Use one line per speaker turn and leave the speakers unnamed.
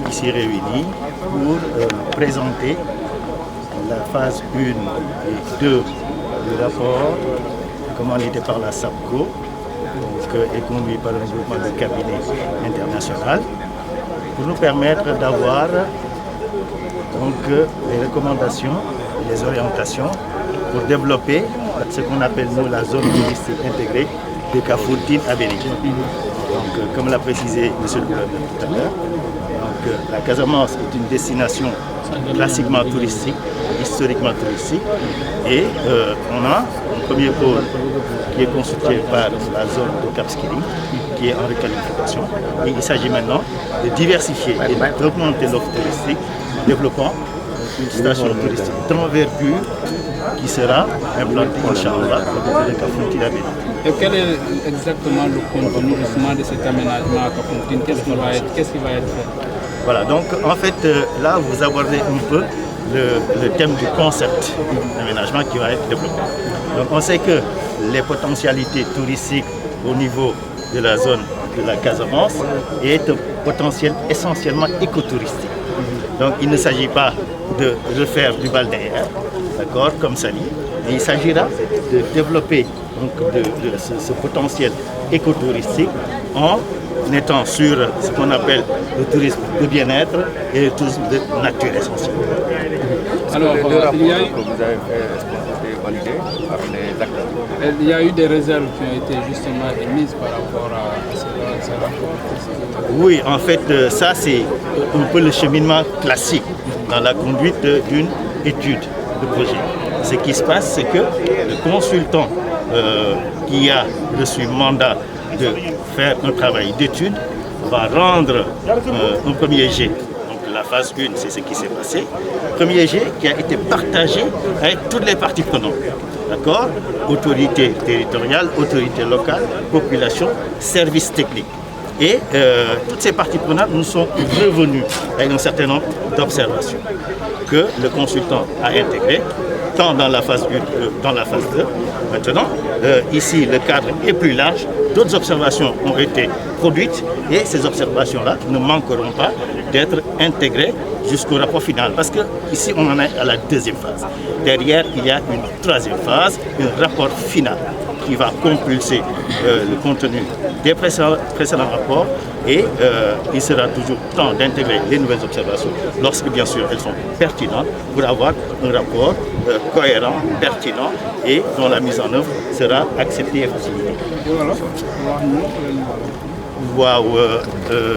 ici réunis pour présenter la phase 1 et 2 du rapport commandité par la SAPCO et conduit par un groupement de cabinet international pour nous permettre d'avoir les recommandations et les orientations pour développer ce qu'on appelle nous la zone touristique intégrée de Kafountine à Béni. Donc, comme l'a précisé M. le gouverneur tout à l'heure, la Casamance est une destination classiquement touristique, historiquement touristique, et on a un premier pôle qui est constitué par la zone de Cap Skirring, qui est en requalification. Et il s'agit maintenant de diversifier et d'augmenter l'offre touristique en développant une station touristique d'envergure qui sera implantée, Inch'Allah, au niveau de Kafountine à Béni.
Et quel est exactement le contenu justement de cet aménagement à Kafountine? Qu'est-ce qui va être fait?
Voilà, donc en fait, là, vous abordez un peu le thème du concept d'aménagement qui va être développé. Donc on sait que les potentialités touristiques au niveau de la zone de la Casamance est un potentiel essentiellement écotouristique. Donc il ne s'agit pas de refaire du balnéaire, d'accord, comme ça dit, mais il s'agira de développer ce potentiel écotouristique en étant sur ce qu'on appelle le tourisme de bien-être et le tourisme de nature essentiellement.
Alors, il y a eu des réserves qui ont été justement émises par rapport à ce rapport.
Oui, en fait, ça c'est un peu le cheminement classique dans la conduite d'une étude de projet. Ce qui se passe, c'est que le consultant qui a reçu mandat de faire un travail d'étude va rendre un premier jet. Donc la phase 1, c'est ce qui s'est passé. Premier jet qui a été partagé avec toutes les parties prenantes. D'accord? Autorités territoriales, autorités locales, population, services techniques. Et toutes ces parties prenantes nous sont revenues avec un certain nombre d'observations que le consultant a intégrées, tant dans la phase 1 que dans la phase 2. Maintenant, ici, le cadre est plus large. D'autres observations ont été produites et ces observations-là ne manqueront pas d'être intégrées jusqu'au rapport final. Parce qu'ici, on en est à la deuxième phase. Derrière, il y a une troisième phase, un rapport final qui va compulser le contenu des précédents rapports et il sera toujours temps d'intégrer les nouvelles observations lorsque bien sûr elles sont pertinentes pour avoir un rapport cohérent, pertinent et dont la mise en œuvre sera acceptée et facilitée.
Voilà.
Waaw